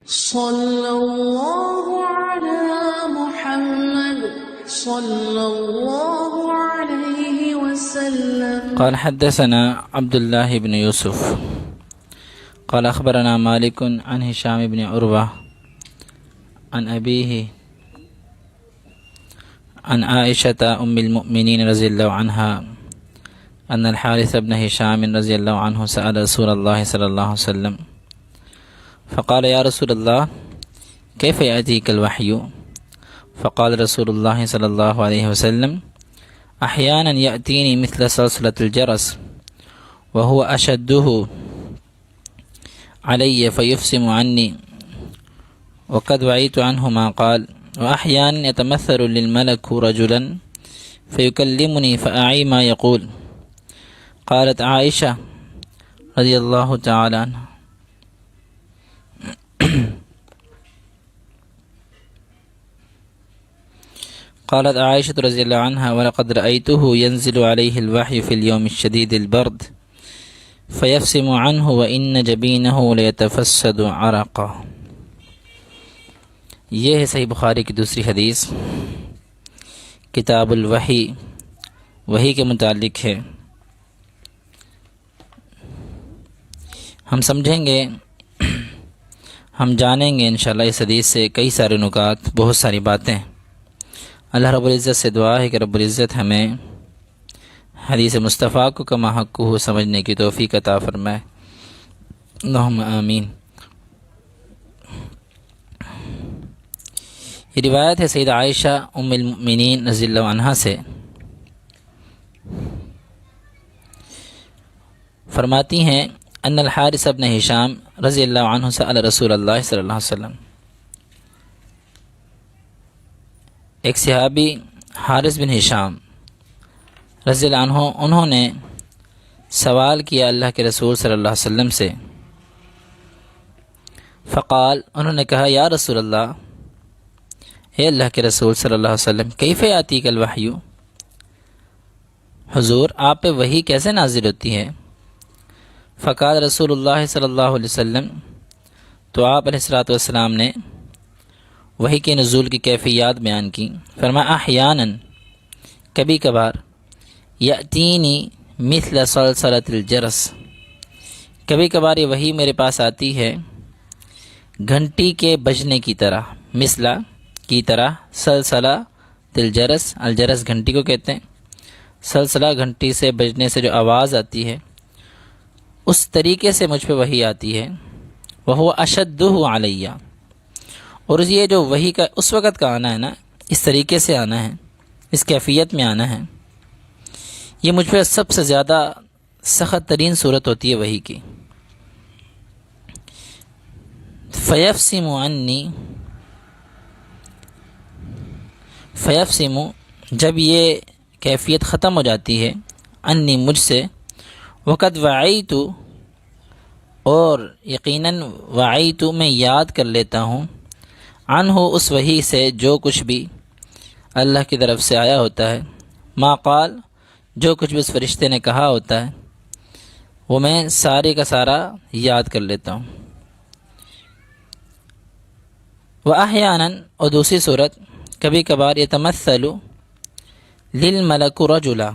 صلى الله على محمد صلى الله عليه وسلم. قال حدثنا عبد الله بن يوسف قال أخبرنا مالك عن هشام بن عروة عن أبيه عن عائشة أم المؤمنين رضي الله عنها أن الحارث بن هشام رضي الله عنه سأل رسول الله صلى الله عليه وسلم فقال يا رسول الله كيف يأتيك الوحي؟ فقال رسول الله صلى الله عليه وسلم أحيانا يأتيني مثل صلصلة الجرس وهو أشده علي فيفصم عني وقد وعيت عنه ما قال وأحيانا يتمثل للملك رجلا فيكلمني فأعي ما يقول. قالت عائشة رضي الله تعالى عنها قالت عائشة رضي الله عنها ولقد رأيته ينزل عليه الوحي في اليوم الشديد البرد فيفصم عنه وإن جبينه ليتفسد عرقا. یہ ہے صحیح بخاری کی دوسری حدیث، کتاب الوحی، وحی کے متعلق ہے۔ ہم سمجھیں گے، ہم جانیں گے انشاءاللہ اس حدیث سے کئی سارے نکات، بہت ساری باتیں۔ اللہ رب العزت سے دعا ہے کہ رب العزت ہمیں حدیث مصطفیٰ کو کما حق ہو سمجھنے کی توفیق عطا فرمائے، اللہم آمین۔ یہ روایت ہے سیدہ عائشہ ام المؤمنین رضی اللہ عنہا سے، فرماتی ہیں ان الحارث بن ہشام رضی اللہ عنہ سأل رسول اللہ صلی اللہ علیہ وسلم، ایک صحابی حارث بن ہشام رضی اللہ عنہ انہوں نے سوال کیا اللہ کے رسول صلی اللہ علیہ وسلم سے، فقال انہوں نے کہا یا رسول اللہ، اے اللہ کے رسول صلی اللہ علیہ وسلم، کیف یاتیک الوحی، حضور آپ پہ وحی کیسے نازل ہوتی ہے؟ فقال رسول اللہ صلی اللہ علیہ وسلم، تو آپ علیہ الصلوۃ والسلام نے وحی کے نزول کی کیفیات بیان کی۔ فرمایا احیانا، کبھی کبھار، یأتینی مثل صلصلۃ الجرس، کبھی کبھار یہ وحی میرے پاس آتی ہے گھنٹی کے بجنے کی طرح، مثلا کی طرح، سلسلہ الجرس، الجرس گھنٹی کو کہتے ہیں، سلسلہ گھنٹی سے بجنے سے جو آواز آتی ہے اس طریقے سے مجھ پہ وحی آتی ہے، وہو اشدہ علیہ، اور یہ جو وحی کا اس وقت کا آنا ہے نا، اس طریقے سے آنا ہے، اس کیفیت میں آنا ہے، یہ مجھ پہ سب سے زیادہ سخت ترین صورت ہوتی ہے وحی کی۔ فیفصم عنی، فیفصم، جب یہ کیفیت ختم ہو جاتی ہے، انی مجھ سے، وقد وعیت، اور یقیناً وعیت میں یاد کر لیتا ہوں، عنہ اس وحی سے جو کچھ بھی اللہ کی طرف سے آیا ہوتا ہے، ما قال، جو کچھ بھی اس فرشتے نے کہا ہوتا ہے وہ میں سارے کا سارا یاد کر لیتا ہوں۔ وَأَحْيَانًا، اور دوسری صورت، کبھی کبھار، یتمثل للملک رجلا،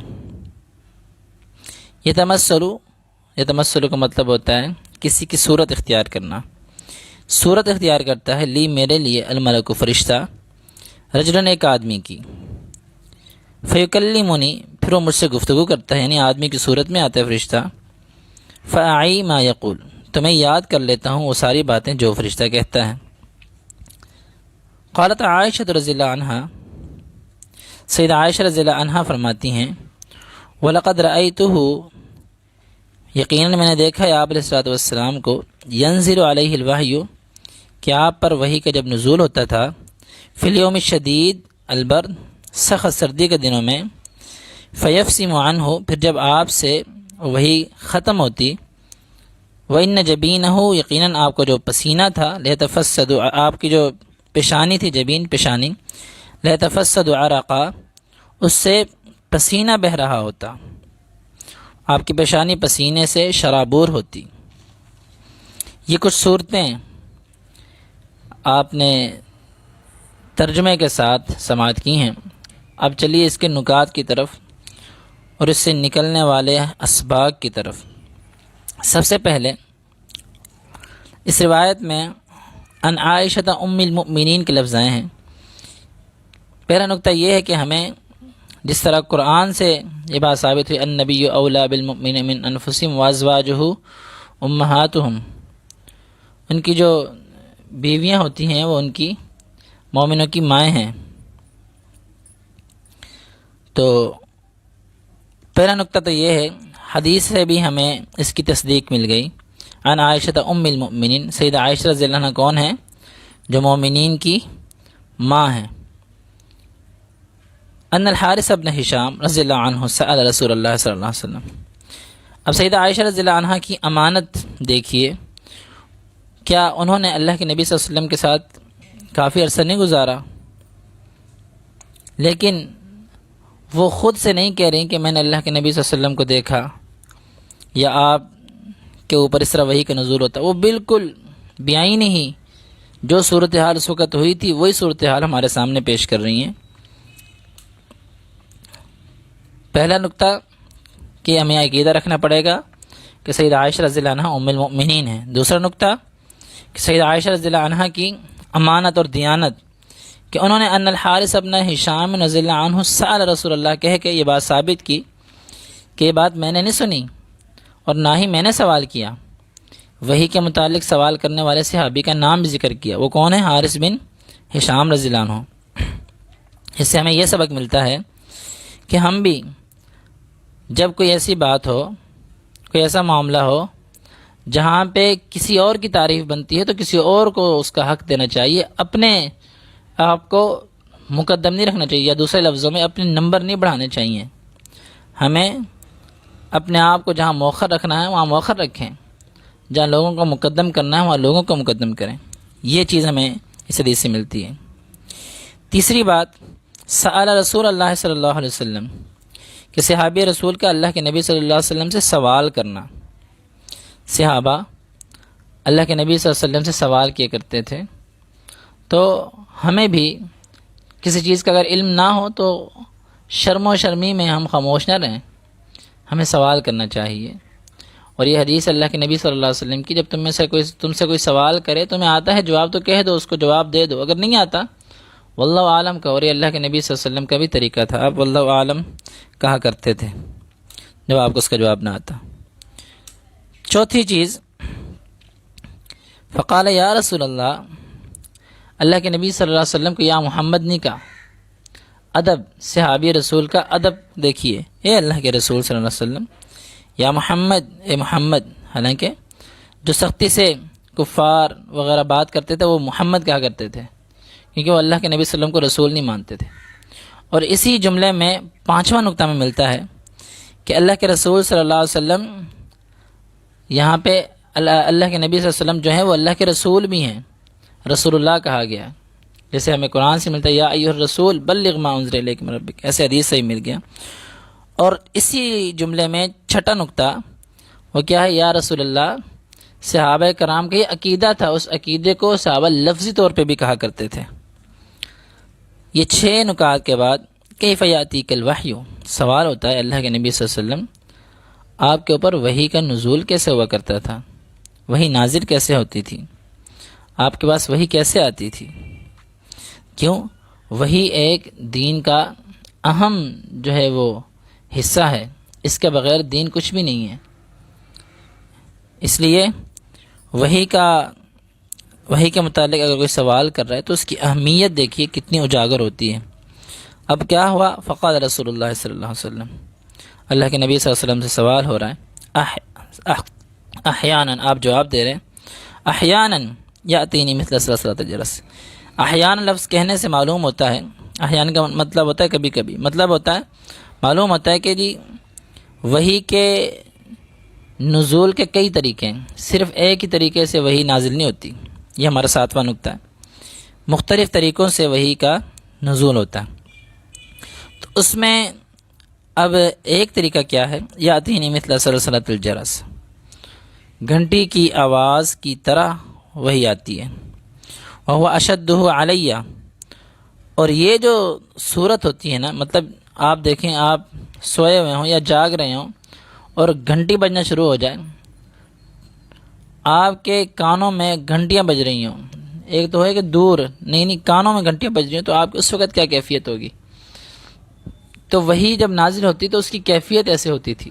یتمثل کا مطلب ہوتا ہے کسی کی صورت اختیار کرنا، صورت اختیار کرتا ہے لی میرے لیے، الملک فرشتہ، رجلاً ایک آدمی کی، فیکلمنی، پھر وہ مجھ سے گفتگو کرتا ہے، یعنی آدمی کی صورت میں آتا ہے فرشتہ، فاعی ما یقول، تو میں یاد کر لیتا ہوں وہ ساری باتیں جو فرشتہ کہتا ہے۔ قالت عائشہ رضی اللہ عنہا، سیدہ عائشہ رضی اللہ عنہا فرماتی ہیں وَلَقَدْ رَأَيْتُهُ، یقیناً میں نے دیکھا ہے آپ علیہ الصلوۃ والسلام کو، ينزل علیہ الوحی، کہ آپ پر وحی کا جب نزول ہوتا تھا، فی الیوم الشدید البرد، سخت سردی کے دنوں میں، فیفصم عنہ، پھر جب آپ سے وحی ختم ہوتی، وَإِنَّ جَبِينَهُ، یقیناً آپ کو جو پسینہ تھا، لِيَتَفَسَّدُ، آپ کی جو پیشانی تھی، جبین پیشانی، لِيَتَفَسَّدُ عَرَقًا، اس سے پسینہ بہہ رہا ہوتا، آپ کی پیشانی پسینے سے شرابور ہوتی۔ یہ کچھ صورتیں آپ نے ترجمے کے ساتھ سماعت کی ہیں۔ اب چلیے اس کے نکات کی طرف اور اس سے نکلنے والے اسباق کی طرف۔ سب سے پہلے اس روایت میں ان عائشہ ام المؤمنین کے لفظ آئے ہیں۔ پہلا نقطہ یہ ہے کہ ہمیں جس طرح قرآن سے یہ بات ثابت ہوئی النبی اولا بالمؤمنین من انفسہم وازواجہ امہاتہم، ان کی جو بیویاں ہوتی ہیں وہ ان کی مومنوں کی مائیں ہیں۔ تو پہلا نقطہ تو یہ ہے، حدیث سے بھی ہمیں اس کی تصدیق مل گئی۔ عن عائشہ ام المؤمنین، سیدہ عائشہ رضی اللہ عنہ کون ہیں؟ جو مومنین کی ماں ہیں۔ ان الحارث بن ہشام رضی اللہ عنہ سأل رسول اللہ صلی اللہ علیہ وسلم۔ اب سیدہ عائشہ رضی اللہ عنہ کی امانت دیکھیے، کیا انہوں نے اللہ کے نبی صلی اللہ علیہ وسلم کے ساتھ کافی عرصہ نہیں گزارا، لیکن وہ خود سے نہیں کہہ رہی کہ میں نے اللہ کے نبی صلی اللہ علیہ وسلم کو دیکھا یا آپ کے اوپر اس طرح وحی کا نزول ہوتا، وہ بالکل بیائی نہیں، جو صورتحال اس وقت ہوئی تھی وہی صورتحال ہمارے سامنے پیش کر رہی ہیں۔ پہلا نقطہ کہ ہمیں عقیدہ رکھنا پڑے گا کہ سیدہ عائشہ رضی اللہ عنہ ام المؤمنین ہیں۔ دوسرا نقطہ کہ سیدہ عائشہ رضی اللہ عنہ کی امانت اور دیانت، کہ انہوں نے ان الحارث بن ہشام رضی اللہ عنہ سأل رسول اللہ کہہ کے یہ بات ثابت کی کہ یہ بات میں نے نہیں سنی اور نہ ہی میں نے سوال کیا۔ وحی کے متعلق سوال کرنے والے صحابی کا نام بھی ذکر کیا، وہ کون ہے؟ حارث بن ہشام رضی اللہ عنہ۔ اس سے ہمیں یہ سبق ملتا ہے کہ ہم بھی جب کوئی ایسی بات ہو، کوئی ایسا معاملہ ہو جہاں پہ کسی اور کی تعریف بنتی ہے تو کسی اور کو اس کا حق دینا چاہیے، اپنے آپ کو مقدم نہیں رکھنا چاہیے، یا دوسرے لفظوں میں اپنے نمبر نہیں بڑھانے چاہیے۔ ہمیں اپنے آپ کو جہاں موخر رکھنا ہے وہاں موخر رکھیں، جہاں لوگوں کو مقدم کرنا ہے وہاں لوگوں کو مقدم کریں۔ یہ چیز ہمیں اس حدیث سے ملتی ہے۔ تیسری بات، سأل رسول اللہ صلی اللہ علیہ وسلم، کہ صحابی رسول کا اللہ کے نبی صلی اللہ علیہ وسلم سے سوال کرنا۔ صحابہ اللہ کے نبی صلی اللہ علیہ وسلم سے سوال کیا کرتے تھے، تو ہمیں بھی کسی چیز کا اگر علم نہ ہو تو شرم و شرمی میں ہم خاموش نہ رہیں، ہمیں سوال کرنا چاہیے۔ اور یہ حدیث اللہ کے نبی صلی اللہ علیہ وسلم کی، جب تم سے کوئی سوال کرے، تمہیں آتا ہے جواب تو کہہ دو، اس کو جواب دے دو، اگر نہیں آتا واللہ عالم کا۔ اور یہ اللہ کے نبی صلی اللہ علیہ وسلم کا بھی طریقہ تھا، آپ واللہ عالم کہا کرتے تھے جب آپ کو اس کا جواب نہ آتا۔ چوتھی چیز، فقال یا رسول اللہ، اللہ کے نبی صلی اللہ علیہ وسلم کو یا محمد نہیں کہا۔ ادب، صحابی رسول کا ادب دیکھیے، اے اللہ کے رسول صلی اللہ علیہ وسلم، یا محمد، اے محمد۔ حالانکہ جو سختی سے کفار وغیرہ بات کرتے تھے وہ محمد کہا کرتے تھے، کیونکہ وہ اللہ کے نبی صلی اللہ علیہ وسلم کو رسول نہیں مانتے تھے۔ اور اسی جملے میں پانچواں نقطہ میں ملتا ہے کہ اللہ کے رسول صلی اللہ علیہ وسلم، یہاں پہ اللہ کے نبی صلی اللہ علیہ وسلم جو ہیں وہ اللہ کے رسول بھی ہیں، رسول اللہ کہا گیا، جیسے ہمیں قرآن سے ملتا ہے یا ایھا الرسول بلغ ما انزل الیک من ربک، ایسے حدیث سے ہی مل گیا۔ اور اسی جملے میں چھٹا نقطہ وہ کیا ہے؟ یا رسول اللہ، صحابہ کرام کا یہ عقیدہ تھا، اس عقیدے کو صحابہ لفظی طور پہ بھی کہا کرتے تھے۔ یہ 6 نکات کے بعد کیف یاتیک الوحی، سوال ہوتا ہے اللہ کے نبی صلی اللہ علیہ وسلم آپ کے اوپر وحی کا نزول کیسے ہوا کرتا تھا، وحی نازل کیسے ہوتی تھی، آپ کے پاس وحی کیسے آتی تھی؟ کیوں؟ وحی ایک دین کا اہم جو ہے وہ حصہ ہے، اس کے بغیر دین کچھ بھی نہیں ہے۔ اس لیے وحی کے متعلق اگر کوئی سوال کر رہا ہے تو اس کی اہمیت دیکھیے کتنی اجاگر ہوتی ہے۔ اب کیا ہوا؟ فقال رسول اللہ صلی اللہ علیہ وسلم، اللہ کے نبی صلی اللہ علیہ وسلم سے سوال ہو رہا ہے، احیاناً، آپ جواب دے رہے ہیں، احیاناً یاتینی مثل صلصلۃ الجرس۔ احیاناً لفظ کہنے سے معلوم ہوتا ہے، احیاناً کا مطلب ہوتا ہے کبھی کبھی، مطلب ہوتا ہے، معلوم ہوتا ہے کہ جی وحی کے نزول کے کئی طریقے ہیں، صرف ایک ہی طریقے سے وحی نازل نہیں ہوتی۔ یہ ہمارا 7واں نقطہ ہے، مختلف طریقوں سے وحی کا نزول ہوتا ہے۔ تو اس میں اب ایک طریقہ کیا ہے؟ یاتینی مثل صلصلۃ الجرس، گھنٹی کی آواز کی طرح وحی آتی ہے۔ وهو اشدہ علیہ، اور یہ جو صورت ہوتی ہے نا، مطلب آپ دیکھیں آپ سوئے ہوئے ہوں یا جاگ رہے ہوں اور گھنٹی بجنا شروع ہو جائے، آپ کے کانوں میں گھنٹیاں بج رہی ہوں، ایک تو ہے کہ دور نہیں کانوں میں گھنٹیاں بج رہی ہیں، تو آپ کی اس وقت کیا کیفیت ہوگی؟ تو وہی جب نازل ہوتی تو اس کی کیفیت ایسے ہوتی تھی،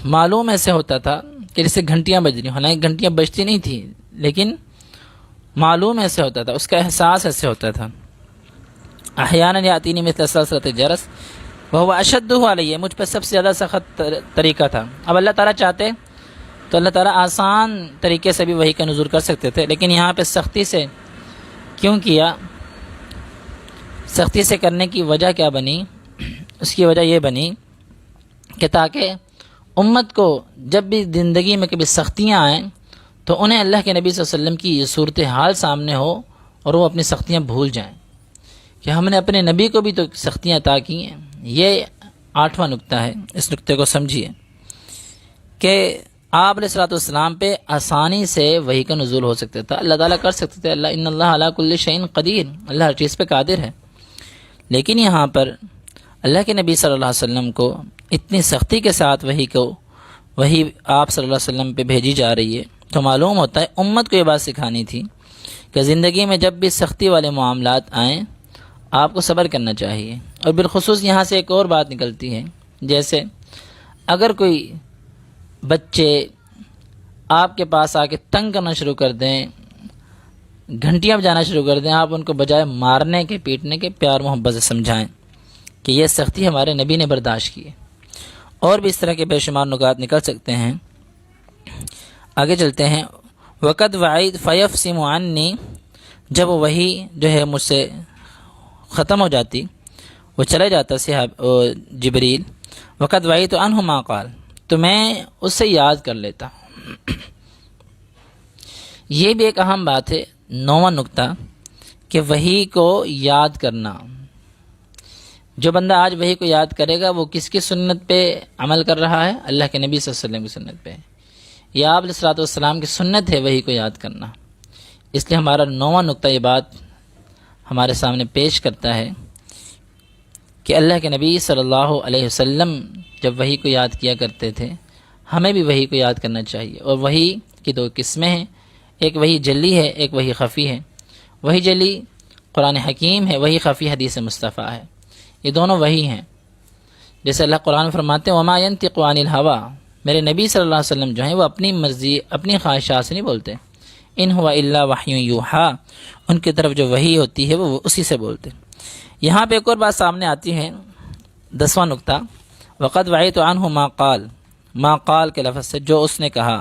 معلوم ایسے ہوتا تھا کہ جیسے گھنٹیاں بج رہی ہیں، حالانکہ گھنٹیاں بجتی نہیں تھیں لیکن معلوم ایسے ہوتا تھا، اس کا احساس ایسے ہوتا تھا۔ احیانا یاتینی مثل سلسلۃ الجرس وهو اشدہ علیہ، مجھ پہ سب سے زیادہ سخت طریقہ تھا۔ اب اللہ تعالیٰ چاہتے تو اللہ تعالیٰ آسان طریقے سے بھی وحی کا نزول کر سکتے تھے، لیکن یہاں پہ سختی سے کیوں کیا؟ سختی سے کرنے کی وجہ کیا بنی؟ اس کی وجہ یہ بنی کہ تاکہ امت کو جب بھی زندگی میں کبھی سختیاں آئیں تو انہیں اللہ کے نبی صلی اللہ علیہ وسلم کی یہ صورتحال سامنے ہو اور وہ اپنی سختیاں بھول جائیں کہ ہم نے اپنے نبی کو بھی تو سختیاں عطا کی ہیں۔ یہ 8واں نقطہ ہے، اس نقطے کو سمجھیے کہ آپ علیہ الصلوۃ والسلام پہ آسانی سے وحی کا نزول ہو سکتا تھا، اللہ تعالیٰ کر سکتے تھے، اللہ ان اللہ علی کل شیء قدیر، اللہ ہر چیز پہ قادر ہے، لیکن یہاں پر اللہ کے نبی صلی اللہ علیہ وسلم کو اتنی سختی کے ساتھ وحی آپ صلی اللہ علیہ وسلم پہ بھیجی جا رہی ہے، تو معلوم ہوتا ہے امت کو یہ بات سکھانی تھی کہ زندگی میں جب بھی سختی والے معاملات آئیں آپ کو صبر کرنا چاہیے۔ اور بالخصوص یہاں سے ایک اور بات نکلتی ہے، جیسے اگر کوئی بچے آپ کے پاس آ کے تنگ کرنا شروع کر دیں، گھنٹیاں بجانا شروع کر دیں، آپ ان کو بجائے مارنے کے پیٹنے کے پیار محبت سے سمجھائیں کہ یہ سختی ہمارے نبی نے برداشت کی ہے۔ اور بھی اس طرح کے بے شمار نکات نکل سکتے ہیں۔ آگے چلتے ہیں۔ وقت وعید فیفصم عنی، جب وہی جو ہے مجھ سے ختم ہو جاتی، وہ چلے جاتا جبریل، وقت وعید تو عنہ ما قال، تو میں اس سے یاد کر لیتا۔ یہ بھی ایک اہم بات ہے، 9واں نقطہ کہ وحی کو یاد کرنا۔ جو بندہ آج وحی کو یاد کرے گا وہ کس کی سنت پہ عمل کر رہا ہے؟ اللہ کے نبی صلی اللہ علیہ وسلم کی سنت پہ، یا آپ علیہ الصلوۃ والسلام کی سنت ہے وحی کو یاد کرنا۔ اس لیے ہمارا 9واں نقطہ یہ بات ہمارے سامنے پیش کرتا ہے کہ اللہ کے نبی صلی اللہ علیہ وسلم جب وحی کو یاد کیا کرتے تھے، ہمیں بھی وحی کو یاد کرنا چاہیے۔ اور وحی کی 2 قسمیں ہیں، ایک وحی جلی ہے، ایک وحی خفی ہے۔ وحی جلی قرآن حکیم ہے، وحی خفی حدیث مصطفیٰ ہے، یہ دونوں وحی ہیں۔ جیسے اللہ قرآن میں فرماتے ہیں وما ينطق عن الهوى، میرے نبی صلی اللہ علیہ وسلم جو ہیں وہ اپنی مرضی اپنی خواہشات سے نہیں بولتے، ان هو الا وحی یوحی، ان کی طرف جو وحی ہوتی ہے وہ اسی سے بولتے۔ یہاں پہ ایک اور بات سامنے آتی ہے، 10واں نقطہ، وقد وعیت عنہ ما قال، ما قال کے لفظ سے جو اس نے کہا،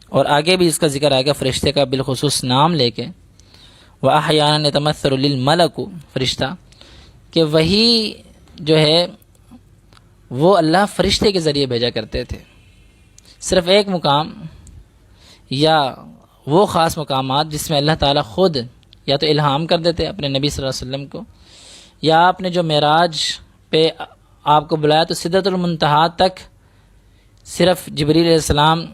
اور آگے بھی اس کا ذکر آئے گا فرشتے کا بالخصوص نام لے کے، وَأَحْيَانًا يَتَمَثَّلُ لِلْمَلَكُ، فرشتہ، کہ وہی جو ہے وہ اللہ فرشتے کے ذریعے بھیجا کرتے تھے۔ صرف ایک مقام یا وہ خاص مقامات جس میں اللہ تعالیٰ خود یا تو الہام کر دیتے اپنے نبی صلی اللہ علیہ وسلم کو، یا آپ نے جو معراج پہ آپ کو بلایا تو سدرۃ المنتہا تک صرف جبریل علیہ السلام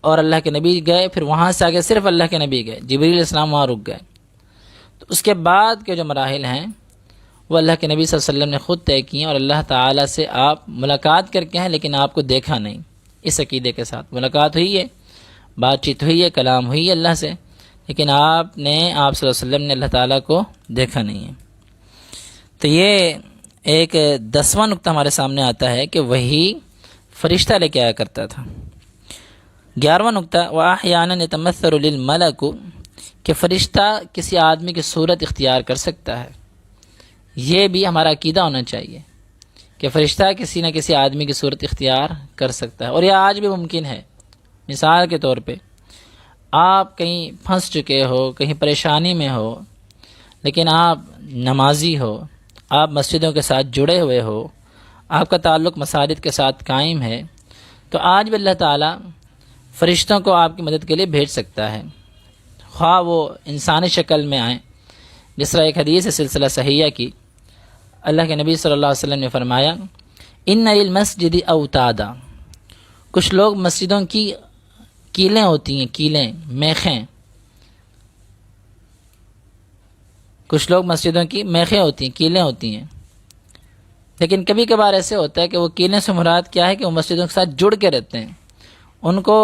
اور اللہ کے نبی گئے، پھر وہاں سے آگے صرف اللہ کے نبی گئے، جبریل علیہ السلام وہاں رک گئے۔ تو اس کے بعد کے جو مراحل ہیں وہ اللہ کے نبی صلی اللہ علیہ وسلم نے خود طے کیے، اور اللہ تعالیٰ سے آپ ملاقات کر کے ہیں لیکن آپ کو دیکھا نہیں۔ اس عقیدے کے ساتھ ملاقات ہوئی ہے، بات چیت ہوئی ہے، کلام ہوئی ہے اللہ سے، لیکن آپ صلی اللہ علیہ وسلم نے اللہ تعالیٰ کو دیکھا نہیں ہے۔ تو یہ ایک 10واں نقطہ ہمارے سامنے آتا ہے کہ وہی فرشتہ لے کے آیا کرتا تھا۔ 11واں نقطہ وَأَحْيَانًا يَتَمَثَّلُ لِلْمَلَكُ، کہ فرشتہ کسی آدمی کی صورت اختیار کر سکتا ہے۔ یہ بھی ہمارا عقیدہ ہونا چاہیے کہ فرشتہ کسی نہ کسی آدمی کی صورت اختیار کر سکتا ہے، اور یہ آج بھی ممکن ہے۔ مثال کے طور پہ آپ کہیں پھنس چکے ہو، کہیں پریشانی میں ہو، لیکن آپ نمازی ہو، آپ مسجدوں کے ساتھ جڑے ہوئے ہو، آپ کا تعلق مساجد کے ساتھ قائم ہے، تو آج بھی اللہ تعالیٰ فرشتوں کو آپ کی مدد کے لیے بھیج سکتا ہے، خواہ وہ انسانی شکل میں آئیں۔ جس طرح ایک حدیث ہے سلسلہ صحیحہ کی، اللہ کے نبی صلی اللہ علیہ وسلم نے فرمایا ان للمسجد اوتادا، کچھ لوگ مسجدوں کی کیلیں ہوتی ہیں، کیلیں، میخیں، کچھ لوگ مسجدوں کی میخیں ہوتی ہیں، کیلیں ہوتی ہیں، لیکن کبھی کبھار ایسے ہوتا ہے کہ وہ کیلیں سے مراد کیا ہے کہ وہ مسجدوں کے ساتھ جڑ کے رہتے ہیں، ان کو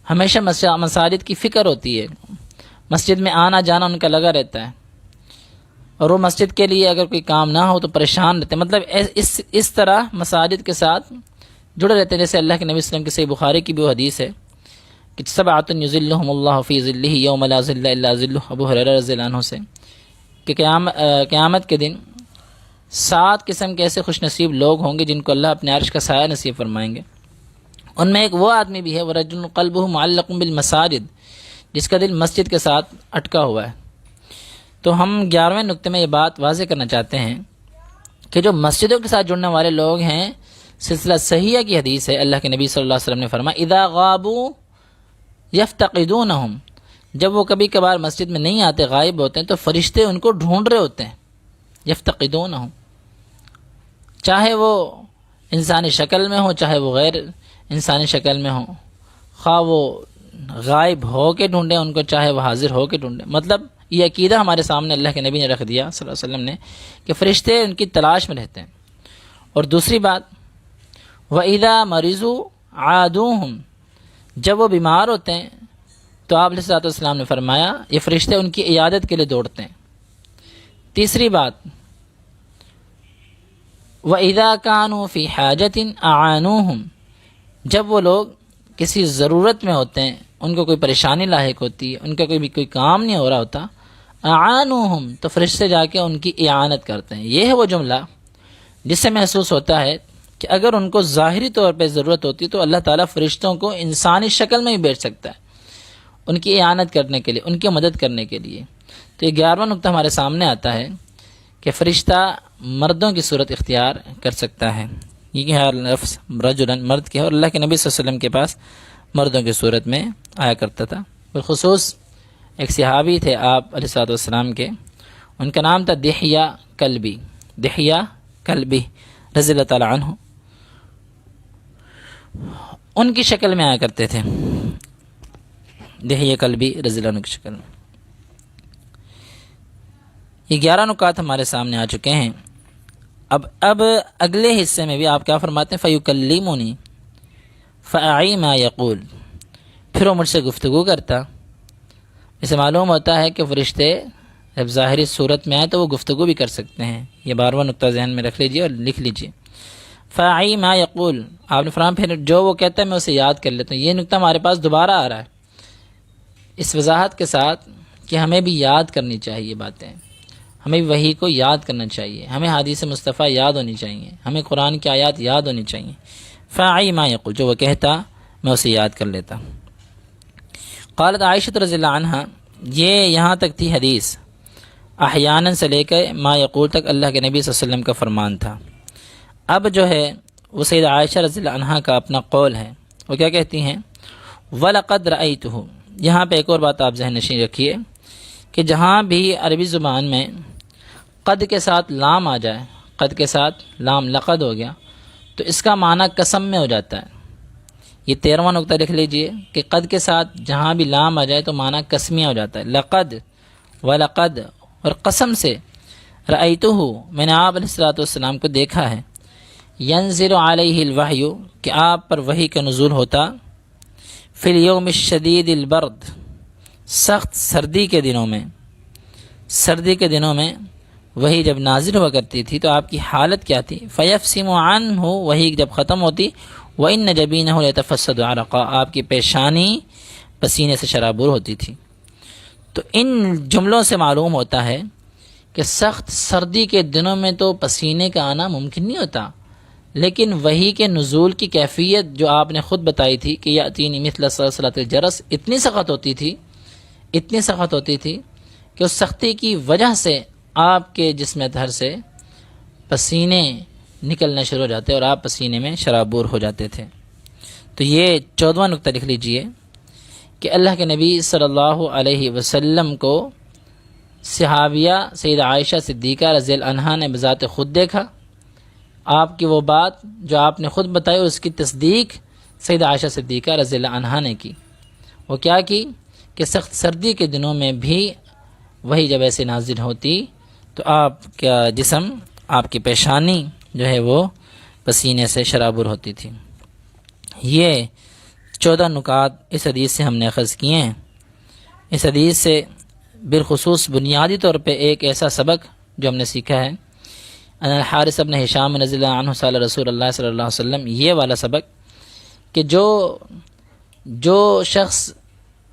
ہمیشہ مساجد کی فکر ہوتی ہے، مسجد میں آنا جانا ان کا لگا رہتا ہے، اور وہ مسجد کے لیے اگر کوئی کام نہ ہو تو پریشان رہتے ہیں، مطلب اس طرح مساجد کے ساتھ جڑے رہتے ہیں. جیسے اللہ کے نبی صلی اللہ علیہ وسلم کی صحیح بخاری کی بھی وہ حدیث ہے کہ سبعۃ یظلھم اللہ فی ظلہ یوم لا ظل الا ظلہ، ابو ہریرہ رضی اللہ عنہ سے، کہ قیامت کے دن 7 قسم کے ایسے خوش نصیب لوگ ہوں گے جن کو اللہ اپنے عرش کا سایہ نصیب فرمائیں گے. ان میں ایک وہ آدمی بھی ہے ورجل قلبہ معلق بالمساجد، جس کا دل مسجد کے ساتھ اٹکا ہوا ہے. تو ہم 11ویں نقطے میں یہ بات واضح کرنا چاہتے ہیں کہ جو مسجدوں کے ساتھ جڑنے والے لوگ ہیں، سلسلہ صحیحہ کی حدیث ہے، اللہ کے نبی صلی اللہ علیہ وسلم نے فرمایا اذا غابوا یفتقدونہم، جب وہ کبھی کبھار مسجد میں نہیں آتے، غائب ہوتے ہیں، تو فرشتے ان کو ڈھونڈ رہے ہوتے ہیں. یفتقدونہم، چاہے وہ انسانی شکل میں ہو چاہے وہ غیر انسانی شکل میں ہو، خواہ وہ غائب ہو کے ڈھونڈے ان کو چاہے وہ حاضر ہو کے ڈھونڈے. مطلب یہ عقیدہ ہمارے سامنے اللہ کے نبی نے رکھ دیا صلی اللہ علیہ وسلم نے کہ فرشتے ان کی تلاش میں رہتے ہیں. اور دوسری بات وَإِذَا مَرِضُوا عَادُوهُمْ، جب وہ بیمار ہوتے ہیں تو آپ علیہ الصلوۃ والسلام نے فرمایا یہ فرشتے ان کی عیادت کے لیے دوڑتے ہیں. تیسری بات وَإِذَا كَانُوا فِي حَاجَةٍ أَعَانُوهُمْ، جب وہ لوگ کسی ضرورت میں ہوتے ہیں، ان کو کوئی پریشانی لاحق ہوتی ہے، ان کا کوئی کام نہیں ہو رہا ہوتا، أَعَانُوهُم، تو فرشتے جا کے ان کی اعانت کرتے ہیں. یہ ہے وہ جملہ جس سے محسوس ہوتا ہے کہ اگر ان کو ظاہری طور پہ ضرورت ہوتی تو اللہ تعالیٰ فرشتوں کو انسانی شکل میں بھی بھیج سکتا ہے ان کی اعانت کرنے کے لیے، ان کی مدد کرنے کے لیے. تو یہ 11واں نقطہ ہمارے سامنے آتا ہے کہ فرشتہ مردوں کی صورت اختیار کر سکتا ہے. یہ ہر لفظ رجلاً مرد کے ہے، اور اللہ کے نبی صلی اللہ علیہ وسلم کے پاس مردوں کی صورت میں آیا کرتا تھا. بالخصوص ایک صحابی تھے آپ علیہ الصلوۃ والسلام کے، ان کا نام تھا دحیہ کلبی رضی اللہ تعالیٰ عنہ. ان کی شکل میں آیا کرتے تھے، دحیہ کلبی رضی اللہ عنہ کی شکل میں. یہ 11 نکات ہمارے سامنے آ چکے ہیں. اب اگلے حصے میں بھی آپ کیا فرماتے ہیں فَيُكَلِّمُنِي فَأَعِي مَا يَقُولُ، پھر وہ مجھ سے گفتگو کرتا. اسے معلوم ہوتا ہے کہ فرشتے جب ظاہری صورت میں آئے تو وہ گفتگو بھی کر سکتے ہیں. یہ 12واں نقطہ ذہن میں رکھ لیجئے اور لکھ لیجئے. فَأَعِي مَا يَقُولُ، آپ نے فرمایا پھر جو وہ کہتا ہے میں اسے یاد کر لیتا ہوں. یہ نقطہ ہمارے پاس دوبارہ آ رہا ہے اس وضاحت کے ساتھ کہ ہمیں بھی یاد کرنی چاہیے باتیں، ہمیں بھی وحی کو یاد کرنا چاہیے، ہمیں حدیث مصطفیٰ یاد ہونی چاہیے، ہمیں قرآن کی آیات یاد ہونی چاہیے. فَأَعِي مَا يَقُولُ، جو وہ کہتا میں اسے یاد کر لیتا. قالت عائشہ رضی اللہ عنہ، یہ یہاں تک تھی حدیث، احیاناً سے لے کے ما یقول تک اللہ کے نبی صلی اللہ علیہ وسلم کا فرمان تھا. اب جو ہے وہ سیدہ عائشہ رضی اللہ عنہ کا اپنا قول ہے. وہ کیا کہتی ہیں وَلَقَدْ رَأَيْتُهُ. یہاں پہ ایک اور بات آپ ذہن نشین رکھیے کہ جہاں بھی عربی زبان میں قد کے ساتھ لام آ جائے، قد کے ساتھ لام لقد ہو گیا تو اس کا معنی قسم میں ہو جاتا ہے. یہ 13واں نقطہ لکھ لیجئے کہ قد کے ساتھ جہاں بھی لام آ جائے تو معنی قسمیہ ہو جاتا ہے. لقد وَلَقَدْ، اور قسم سے. رأیتہ، میں نے آپ علیہ الصلوۃ والسلام کو دیکھا ہے. ینزل علیہ الوحی، کہ آپ پر وحی کا نزول ہوتا. فی الیوم الشدید البرد، سخت سردی کے دنوں میں. سردی کے دنوں میں وحی جب نازل ہوا کرتی تھی تو آپ کی حالت کیا تھی؟ فیفسم عنہ، وحی جب ختم ہوتی، وَإِنَّ جَبِينَهُ لَيَتَفَسَّدُ عَرَقًا، آپ کی پیشانی پسینے سے شرابور ہوتی تھی. تو ان جملوں سے معلوم ہوتا ہے کہ سخت سردی کے دنوں میں تو پسینے کا آنا ممکن نہیں ہوتا، لیکن وحی کے نزول کی کیفیت جو آپ نے خود بتائی تھی کہ یأتینی مثل صلصلۃ الجرس، اتنی سخت ہوتی تھی کہ اس سختی کی وجہ سے آپ کے جسم اطہر سے پسینے نکلنا شروع ہو جاتے اور آپ پسینے میں شرابور ہو جاتے تھے. تو یہ 14واں نقطہ لکھ لیجئے کہ اللہ کے نبی صلی اللہ علیہ وسلم کو صحابیہ سیدہ عائشہ صدیقہ رضی اللہ عنہا نے بذات خود دیکھا. آپ کی وہ بات جو آپ نے خود بتائی اس کی تصدیق سیدہ عائشہ صدیقہ رضی اللہ عنہا نے کی. وہ کیا کی کہ سخت سردی کے دنوں میں بھی وہی جب ایسے نازل ہوتی تو آپ کا جسم، آپ کی پیشانی جو ہے وہ پسینے سے شرابور ہوتی تھی۔ یہ 14 نکات اس حدیث سے ہم نے اخذ کیے ہیں۔ اس حدیث سے بالخصوص بنیادی طور پہ ایک ایسا سبق جو ہم نے سیکھا ہے، ان الحارث بن ہشام رضی اللہ عنہ سأل رسول اللہ صلی اللہ علیہ وسلم، یہ والا سبق کہ جو شخص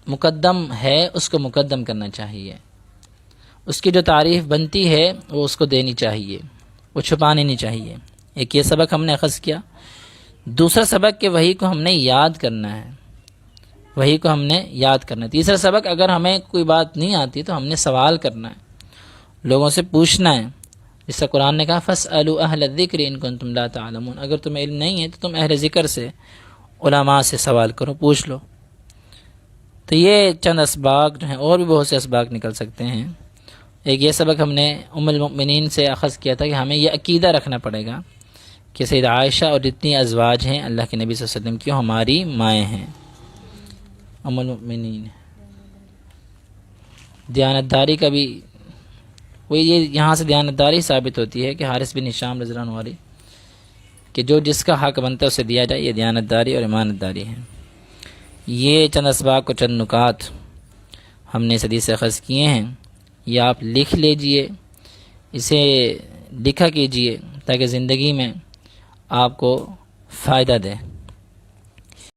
مقدم ہے اس کو مقدم کرنا چاہیے، اس کی جو تعریف بنتی ہے وہ اس کو دینی چاہیے، وہ چھپانی نہیں چاہیے۔ ایک یہ سبق ہم نے اخذ کیا۔ دوسرا سبق کہ وحی کو ہم نے یاد کرنا ہے، وحی کو ہم نے یاد کرنا ہے۔ تیسرا سبق، اگر ہمیں کوئی بات نہیں آتی تو ہم نے سوال کرنا ہے، لوگوں سے پوچھنا ہے، جس سے قرآن نے کہا فَاسْأَلُوا أَهْلَ الذِّكْرِ إِن كُنتُمْ لَا تَعْلَمُونَ، اگر تمہیں علم نہیں ہے تو تم اہل ذکر سے، علماء سے سوال کرو، پوچھ لو۔ تو یہ چند اسباق جو ہیں، اور بھی بہت سے اسباق نکل سکتے ہیں۔ ایک یہ سبق ہم نے ام المؤمنین سے اخذ کیا تھا کہ ہمیں یہ عقیدہ رکھنا پڑے گا کہ سید عائشہ اور جتنی ازواج ہیں اللہ کے نبی صلی اللہ علیہ وسلم کی ہماری مائیں ہیں، ام المؤمنین۔ دیانتداری کا بھی وہ یہ یہاں سے دیانتداری ثابت ہوتی ہے کہ حارث بن ہشام رضی اللہ عنہ والی کہ جو جس کا حق بنتا ہے اسے دیا جائے، یہ دیانتداری اور امانتداری ہے۔ یہ چند اسباق اور چند نکات ہم نے اس حدیث سے اخذ کیے ہیں، یہ آپ لکھ لیجئے، اسے لکھا کیجئے تاکہ زندگی میں آپ کو فائدہ دے۔